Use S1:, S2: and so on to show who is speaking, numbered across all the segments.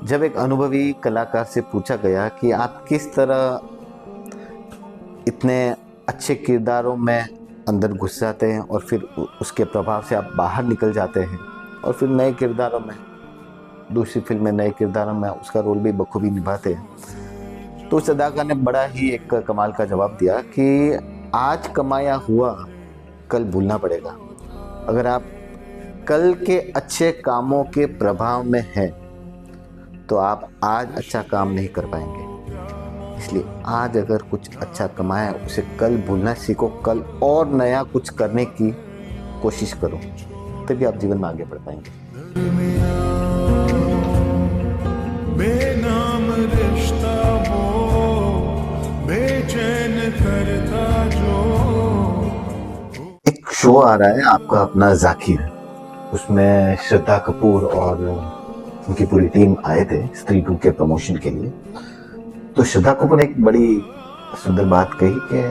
S1: जब एक अनुभवी कलाकार से पूछा गया कि आप किस तरह इतने अच्छे किरदारों में अंदर घुस जाते हैं और फिर उसके प्रभाव से आप बाहर निकल जाते हैं और फिर नए किरदारों में, दूसरी फिल्म में नए किरदारों में उसका रोल भी बखूबी निभाते हैं, तो उस अदाकार ने बड़ा ही एक कमाल का जवाब दिया कि आज कमाया हुआ कल भूलना पड़ेगा। अगर आप कल के अच्छे कामों के प्रभाव में हैं तो आप आज अच्छा काम नहीं कर पाएंगे। इसलिए आज अगर कुछ अच्छा कमाया उसे कल भूलना सीखो, कल और नया कुछ करने की कोशिश करो, तभी आप जीवन में आगे बढ़ पाएंगे।
S2: बेनाम रिश्ता वो बेचैन करता जो।
S1: एक शो आ रहा है आपका अपना जाकिर, उसमें श्रद्धा कपूर और उनकी पूरी टीम आए थे स्त्री 2 के प्रमोशन के लिए। तो श्रद्धा कपूर ने एक बड़ी सुंदर बात कही कि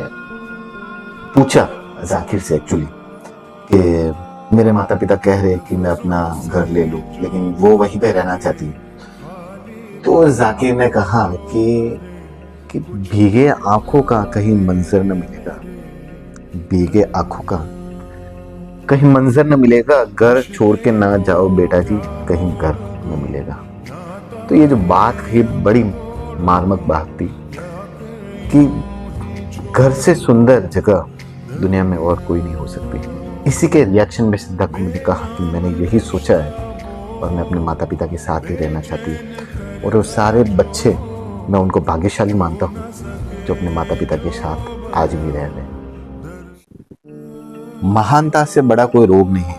S1: पूछा जाकिर से एक्चुअली कि मेरे माता पिता कह रहे कि मैं अपना घर ले लूं, लेकिन वो वहीं पे रहना चाहती है। तो जाकिर ने कहा कि भीगे आंखों का कहीं मंजर न मिलेगा, भीगे आंखों का कहीं मंजर न मिलेगा, घर छोड़ के ना जाओ बेटा जी, कहीं घर न मिलेगा। तो ये जो बात है बड़ी मार्मिक बात थी कि घर से सुंदर जगह दुनिया में और कोई नहीं हो सकती। इसी के रिएक्शन में श्रद्धा कपूर ने कहा कि मैंने यही सोचा है और मैं अपने माता पिता के साथ ही रहना चाहती हूँ, और वो सारे बच्चे मैं उनको भाग्यशाली मानता हूँ जो अपने माता पिता के साथ आज भी रह रहे हैं। महानता से बड़ा कोई रोग नहीं है।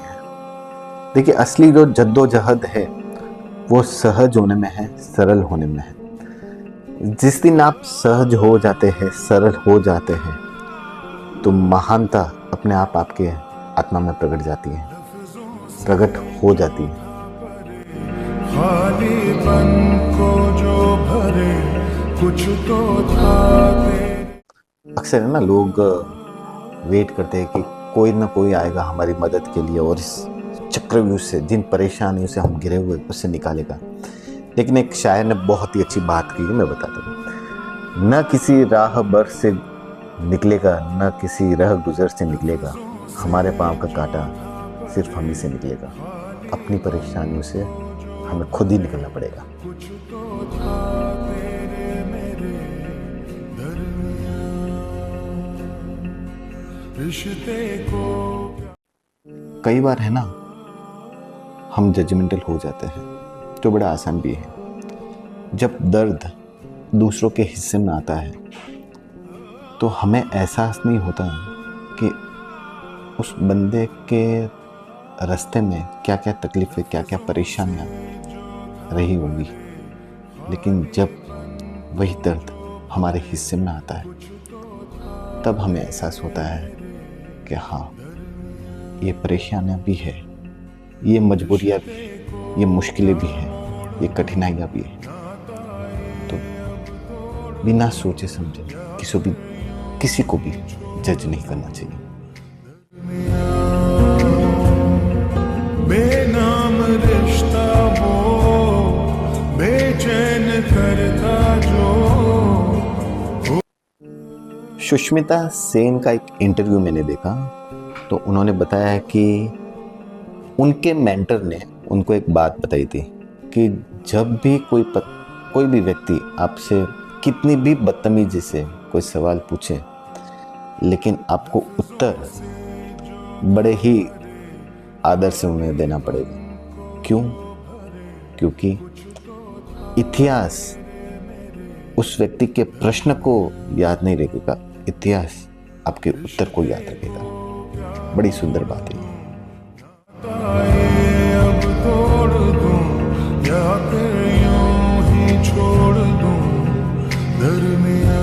S1: देखिए, असली जो जद्दोजहद है वो सहज होने में है, सरल होने में है। जिस दिन आप सहज हो जाते हैं, सरल हो जाते हैं, तो महानता अपने आप आपके आत्मा में प्रकट जाती है, प्रकट हो जाती है।
S2: खालीपन को जो भरे कुछ तो था दे।
S1: अक्सर है ना, लोग वेट करते हैं कि कोई ना कोई आएगा हमारी मदद के लिए और इस चक्रव्यूह से, जिन परेशानियों से हम घिरे हुए, उससे निकालेगा। लेकिन एक शायर ने बहुत ही अच्छी बात की, मैं बताता हूँ। न किसी राह बर से निकलेगा, न किसी राह गुजर से निकलेगा, हमारे पाँव का कांटा सिर्फ हम ही से निकलेगा। अपनी परेशानियों से हमें खुद ही निकलना पड़ेगा।
S2: कुछ तो था तेरे मेरे दरमियां रिश्ते को।
S1: कई बार है ना, हम जजमेंटल हो जाते हैं, तो बड़ा आसान भी है। जब दर्द दूसरों के हिस्से में आता है तो हमें एहसास नहीं होता कि उस बंदे के रास्ते में क्या क्या तकलीफ़ें, क्या क्या परेशानियाँ रही होंगी। लेकिन जब वही दर्द हमारे हिस्से में आता है तब हमें एहसास होता है कि हाँ, ये परेशानियाँ भी है, ये मजबूरियाँ भी है, ये मुश्किलें भी हैं, ये कठिनाइयाँ भी हैं। तो बिना सोचे समझे किसी को भी जज नहीं करना चाहिए।
S2: बेनाम रिश्ता वो बेचैन करता जो।
S1: सुष्मिता सेन का एक इंटरव्यू मैंने देखा, तो उन्होंने बताया कि उनके मेंटर ने उनको एक बात बताई थी कि जब भी कोई भी व्यक्ति आपसे कितनी भी बदतमीजी से कोई सवाल पूछे, लेकिन आपको उत्तर बड़े ही आदर से उन्हें देना पड़ेगा। क्यों? क्योंकि इतिहास उस व्यक्ति के प्रश्न को याद नहीं रखेगा, इतिहास आपके उत्तर को याद रखेगा। बड़ी सुंदर बात है।
S2: अब तोड़ दूं या फिर यूं ही छोड़ दूं दरमियां।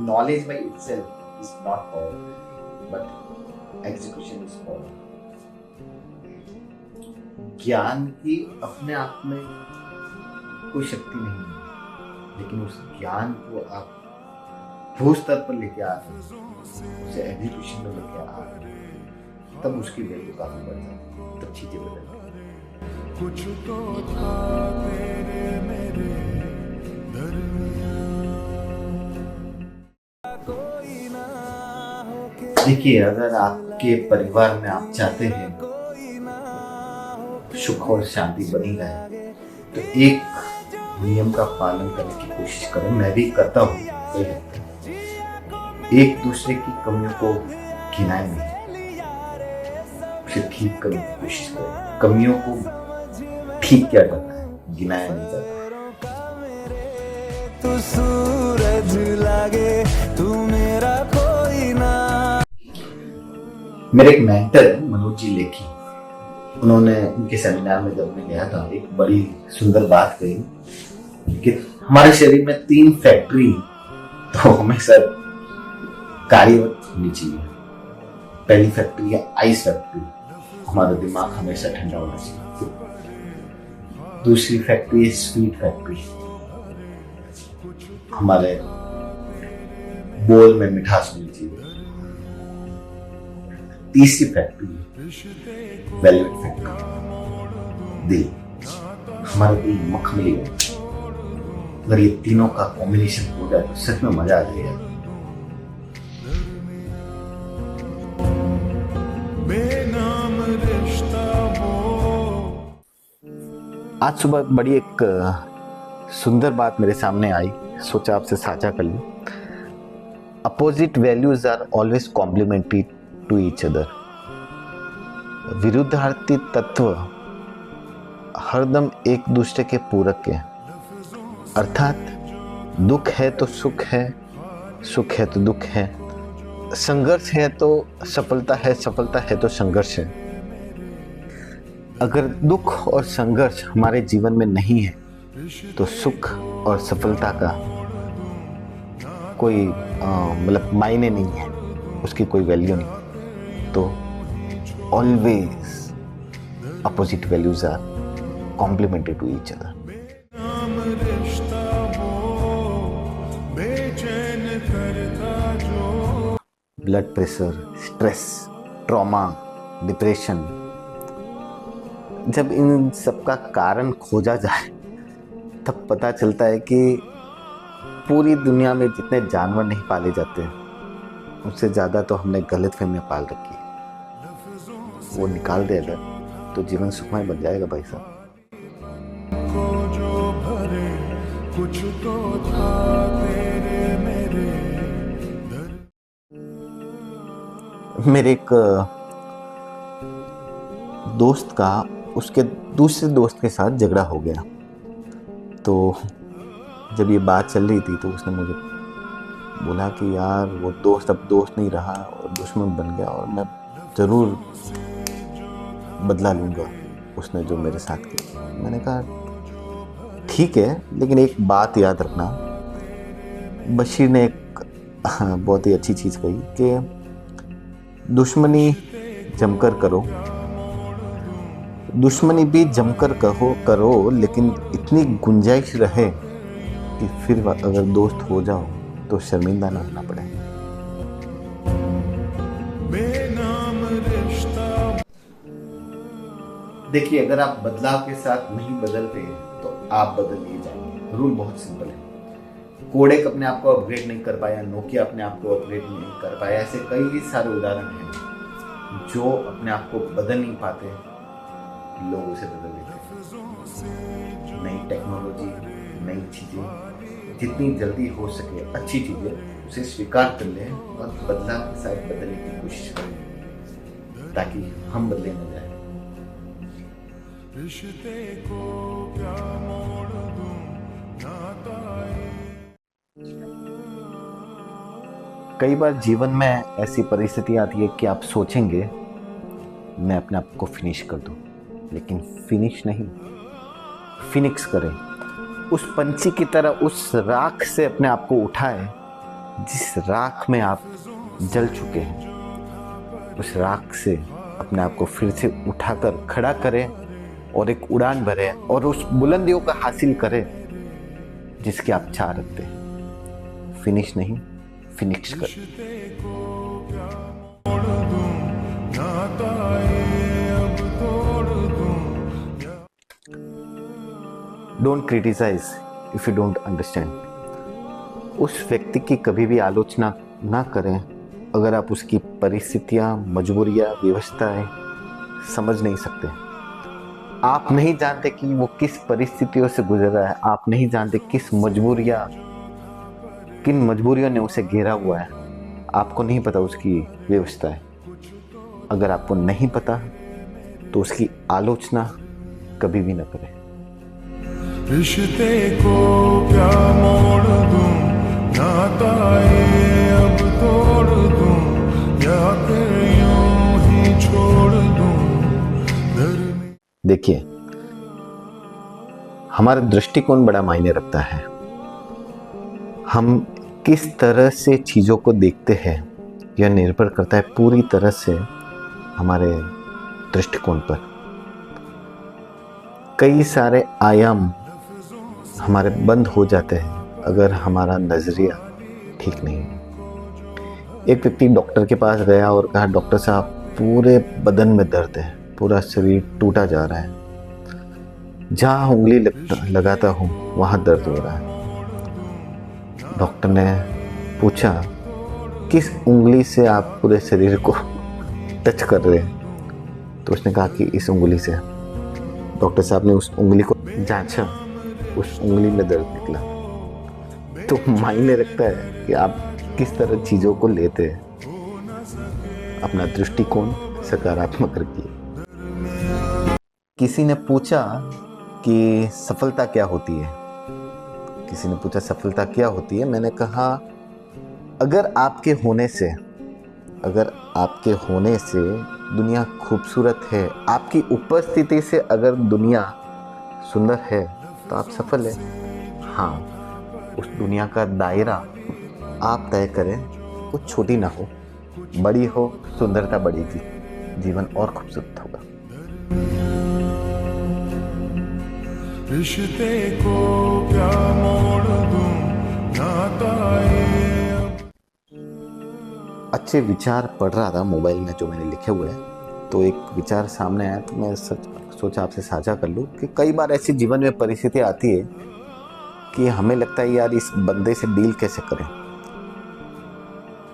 S1: Knowledge by itself is not power, but execution is power. ज्ञान की अपने आप में कोई शक्ति नहीं है, लेकिन उस ज्ञान को आप भू स्तर पर लेके आ रहे हैं, उसे एग्जीक्यूशन में लेके आ रहे हैं, तब उसकी वैल्यू काफी बढ़ जाती है, तब चीजें बदलती हैं।
S2: कुछ तो था तेरे मेरे दरमियां। कोई ना हो के
S1: देखिए, अगर आपके परिवार में आप चाहते हैं
S2: कोई ना हो
S1: सुख और शांति बनी रहे, तो एक नियम का पालन करने की कोशिश करें। मैं भी करता हूँ। एक दूसरे की कमियों को गिनाए नहीं, उसे ठीक करने की कोशिश करें। कमियों को ठीक किया जाता है, गिनाया नहीं जाता।
S2: तू सूरज लागे तू मेरा कोई ना।
S1: मेरे एक मेंटर है मनोज जी लेखी, उन्होंने उनके सेमिनार में जब मैं गया था, एक बड़ी सुंदर बात कही कि हमारे शरीर में 3 फैक्ट्री तो हमेशा कार्यरत होनी चाहिए। पहली फैक्ट्री है आइस फैक्ट्री, हमारा दिमाग हमेशा ठंडा होना चाहिए। दूसरी फैक्ट्री है स्वीट फैक्ट्री, हमारे बोल में मिठास होनी चाहिए। तीसरी फैक्ट्री वेलवेट फैक्ट्री, दिल, हमारा दिल मखमली है। अगर ये तीनों का कॉम्बिनेशन हो जाए तो सच में मजा आ जाएगा।
S2: बेनाम रिश्ता वो।
S1: आज सुबह बड़ी एक सुंदर बात मेरे सामने आई, सोचा आपसे साझा कर लूं। Opposite values are always complementary to each other. विरुद्धार्थी तत्व हरदम एक दूसरे के पूरक है। अर्थात दुख है तो सुख है, सुख है तो दुख है, संघर्ष है तो सफलता है, सफलता है तो संघर्ष है। अगर दुख और संघर्ष हमारे जीवन में नहीं है तो सुख और सफलता का कोई मतलब मायने नहीं है, उसकी कोई वैल्यू नहीं। तो always opposite values are complementary to each other.
S2: बेनाम रिश्ता वो बेचैन करता जो।
S1: Blood pressure, stress, trauma, depression, जब इन सब का कारण खोजा जाए तब पता चलता है कि पूरी दुनिया में जितने जानवर नहीं पाले जाते उससे ज़्यादा तो हमने गलत फहमियाँ पाल रखी है। वो निकाल दे अगर तो जीवन सुखमय बन जाएगा भाई साहब।
S2: को जो भरे कुछ तो था तेरे मेरे दर।
S1: मेरे एक दोस्त का उसके दूसरे दोस्त के साथ झगड़ा हो गया। तो जब ये बात चल रही थी तो उसने मुझे बोला कि यार वो दोस्त अब दोस्त नहीं रहा और दुश्मन बन गया, और मैं ज़रूर बदला लूँगा उसने जो मेरे साथ किया। मैंने कहा ठीक है, लेकिन एक बात याद रखना। बशीर ने एक बहुत ही अच्छी चीज़ कही कि दुश्मनी जमकर करो, दुश्मनी भी जमकर करो, लेकिन इतनी गुंजाइश रहे कि फिर अगर दोस्त हो जाओ तो शर्मिंदा ना होना पड़े।
S2: बेनाम रिश्ता।
S1: देखिए, अगर आप बदलाव के साथ नहीं बदलते तो आप बदलिए जाएंगे। रूल बहुत सिंपल है। कोडेक अपने आप को अपग्रेड नहीं कर पाया, नोकिया अपने आप को अपग्रेड नहीं कर पाया, ऐसे कई सारे उदाहरण हैं जो अपने आप को बदल नहीं पाते, लोग उसे बदल देते हैं। नई टेक्नोलॉजी, नई चीज़ें, जितनी जल्दी हो सके अच्छी चीज़ें उसे स्वीकार कर लें और बदलाव के साथ बदलने की कोशिश करें ताकि हम बदले न जाए।
S2: रिश्ते को क्या मोड़ दूं नाता
S1: कई बार जीवन में ऐसी परिस्थिति आती है कि आप सोचेंगे मैं अपने आप को फिनिश कर दूं, लेकिन फिनिश नहीं, फिनिक्स करें। उस पंछी की तरह उस राख से अपने आप को उठाएं जिस राख में आप जल चुके हैं। उस राख से अपने आप को फिर से उठाकर खड़ा करें और एक उड़ान भरें और उस बुलंदियों का हासिल करें जिसकी आप चाह रखते हैं। फिनिश नहीं, फिनिक्स करें।
S2: रिश्ते को क्या मोड़ दूं नाता अब तोड़ दूं।
S1: Don't criticise if you don't understand. उस व्यक्ति की कभी भी आलोचना ना करें अगर आप उसकी परिस्थितियां, मजबूरियां, व्यवस्थाएं समझ नहीं सकते। आप नहीं जानते कि वो किस परिस्थितियों से गुजर रहा है, आप नहीं जानते किन मजबूरियों ने उसे घेरा हुआ है, आपको नहीं पता उसकी व्यवस्था है। अगर आपको नहीं पता तो उसकी आलोचना कभी भी न करें।
S2: रिश्ते को क्या मोड़ दूं, नाता ये अब तोड़ दूं, या फिर यूं ही छोड़ दूं।
S1: देखिए, हमारा दृष्टिकोण बड़ा मायने रखता है। हम किस तरह से चीज़ों को देखते हैं यह निर्भर करता है पूरी तरह से हमारे दृष्टिकोण पर। कई सारे आयाम हमारे बंद हो जाते हैं अगर हमारा नज़रिया ठीक नहीं है। एक व्यक्ति डॉक्टर के पास गया और कहा, डॉक्टर साहब पूरे बदन में दर्द है, पूरा शरीर टूटा जा रहा है, जहाँ उंगली लगाता हूँ वहाँ दर्द हो रहा है। डॉक्टर ने पूछा, किस उंगली से आप पूरे शरीर को टच कर रहे हैं? तो उसने कहा कि इस उंगली से। डॉक्टर साहब ने उस उंगली को जांचा, उस उंगली में दर्द निकला। तो मायने रखता है कि आप किस तरह चीज़ों को लेते हैं। अपना दृष्टिकोण सकारात्मक रखिए। किसी ने पूछा कि सफलता क्या होती है? किसी ने पूछा सफलता क्या होती है? मैंने कहा, अगर आपके होने से दुनिया खूबसूरत है, आपकी उपस्थिति से अगर दुनिया सुंदर है, तो आप सफल हैं। हाँ, उस दुनिया का दायरा आप तय करें, वो छोटी ना हो, बड़ी हो, सुंदरता बढ़ेगी, जीवन और खूबसूरत होगा।
S2: रिश्ते को क्या मोड़ दूं, नाता ये अब।
S1: अच्छे विचार पढ़ रहा था मोबाइल में जो मैंने लिखे हुए हैं, तो एक विचार सामने आया तो मैं सोचा आपसे साझा कर लूँ कि कई बार ऐसी जीवन में परिस्थिति आती है कि हमें लगता है यार इस बंदे से डील कैसे करें।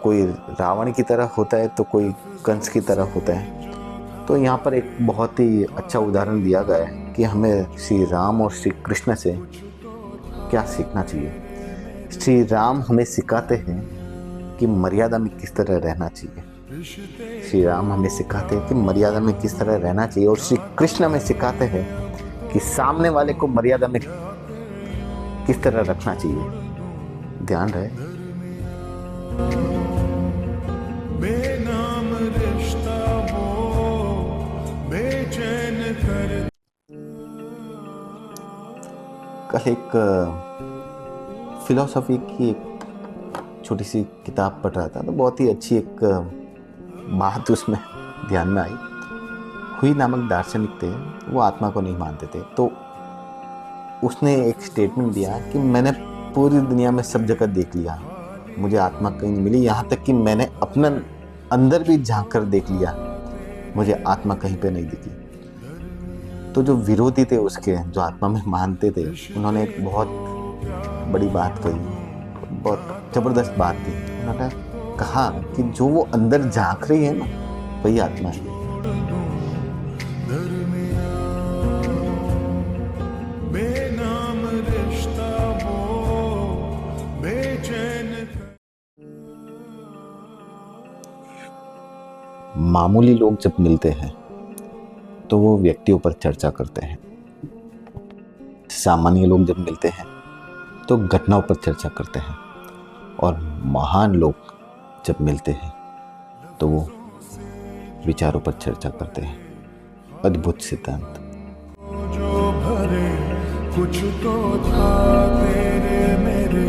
S1: कोई रावण की तरह होता है तो कोई कंस की तरह होता है। तो यहाँ पर एक बहुत ही अच्छा उदाहरण दिया गया है कि हमें श्री राम और श्री कृष्ण से क्या सीखना चाहिए। श्री राम हमें सिखाते हैं कि मर्यादा में किस तरह रहना चाहिए। श्री राम हमें सिखाते हैं कि मर्यादा में किस तरह रहना चाहिए, और श्री कृष्ण हमें सिखाते हैं कि सामने वाले को मर्यादा में किस तरह रखना चाहिए। ध्यान रहे।
S2: बेनाम रिश्ता वो बेचैन कर।
S1: कल एक फिलॉसफी की एक छोटी सी किताब पढ़ रहा था, तो बहुत ही अच्छी एक बात उसमें ध्यान में आई। हुई नामक दार्शनिक थे, वो आत्मा को नहीं मानते थे। तो उसने एक स्टेटमेंट दिया कि मैंने पूरी दुनिया में सब जगह देख लिया, मुझे आत्मा कहीं नहीं मिली, यहाँ तक कि मैंने अपना अंदर भी झांक कर देख लिया, मुझे आत्मा कहीं पे नहीं दिखी। तो जो विरोधी थे उसके, जो आत्मा में मानते थे, उन्होंने एक बहुत बड़ी बात कही, बहुत ज़बरदस्त बात थी। उन्होंने कहा कि जो वो अंदर झांक रही है ना, वही आत्मा है।
S2: बेनाम रिश्ता वो बेचैन कर।
S1: मामूली लोग जब मिलते हैं तो वो व्यक्तियों पर चर्चा करते हैं। सामान्य लोग जब मिलते हैं तो घटनाओं पर चर्चा करते हैं, और महान लोग जब मिलते हैं तो वो विचारों पर चर्चा करते हैं। अद्भुत सिद्धांत।
S2: जो भरे कुछ तो था तेरे मेरे